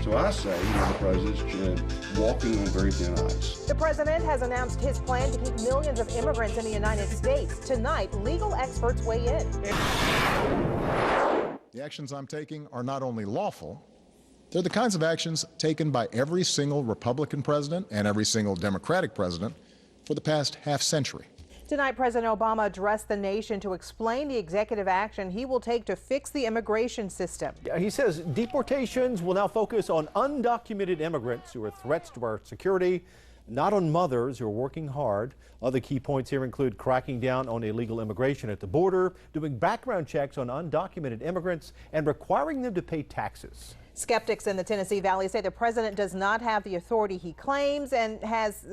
So I say, the president's walking on very thin ice. The president has announced his plan to keep millions of immigrants in the United States. Tonight, legal experts weigh in. The actions I'm taking are not only lawful, they're the kinds of actions taken by every single Republican president and every single Democratic president for the past half century. Tonight, President Obama addressed the nation to explain the executive action he will take to fix the immigration system. He says deportations will now focus on undocumented immigrants who are threats to our security, not on mothers who are working hard. Other key points here include cracking down on illegal immigration at the border, doing background checks on undocumented immigrants, and requiring them to pay taxes. Skeptics in the Tennessee Valley say the president does not have the authority he claims and has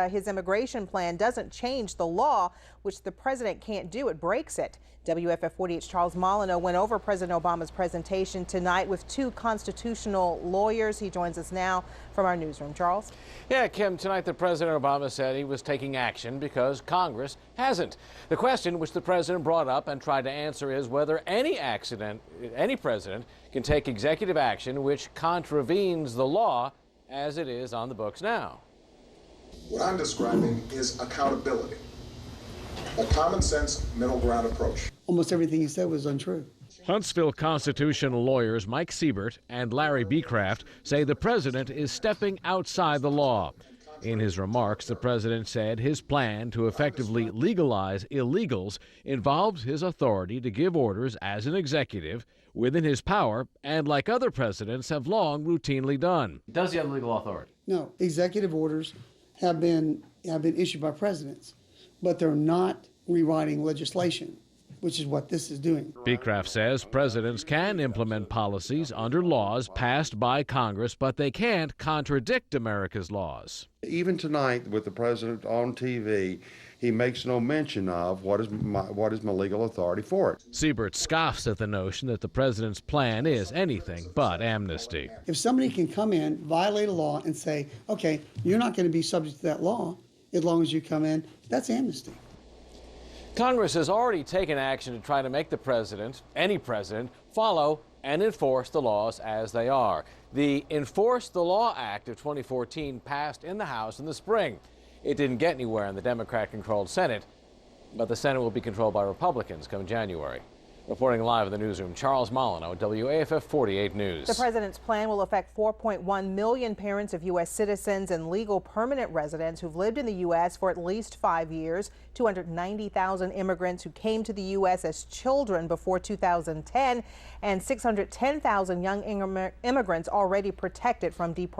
his immigration plan doesn't change the law, which the president can't do. It breaks it. WFF 48's Charles Molyneux went over President Obama's presentation tonight with two constitutional lawyers. He joins us now from our newsroom. Charles? Yeah, Kim, tonight the President Obama said he was taking action because Congress hasn't. The question which the president brought up and tried to answer is whether any president can take executive action which contravenes the law as it is on the books now. What I'm describing is accountability, a common sense middle ground approach. Almost everything he said was untrue. Huntsville constitutional lawyers Mike Siebert and Larry Beecraft say the president is stepping outside the law. In his remarks, the president said his plan to effectively legalize illegals involves his authority to give orders as an executive within his power and like other presidents have long routinely done. Does he have legal authority? No, executive orders have been issued by presidents, but they're not rewriting legislation, which is what this is doing. Beecraft says presidents can implement policies under laws passed by Congress, but they can't contradict America's laws. Even tonight with the president on TV, he makes no mention of what is my legal authority for it. Siebert scoffs at the notion that the president's plan is anything but amnesty. If somebody can come in, violate a law, and say, okay, you're not going to be subject to that law as long as you come in, that's amnesty. Congress has already taken action to try to make the president, any president, follow and enforce the laws as they are. The Enforce the Law Act of 2014 passed in the House in the spring. It didn't get anywhere in the Democrat-controlled Senate, but the Senate will be controlled by Republicans come January. Reporting live in the newsroom, Charles Molyneux, WAFF 48 News. The president's plan will affect 4.1 million parents of U.S. citizens and legal permanent residents who've lived in the U.S. for at least 5 years, 290,000 immigrants who came to the U.S. as children before 2010, and 610,000 young immigrants already protected from deportation.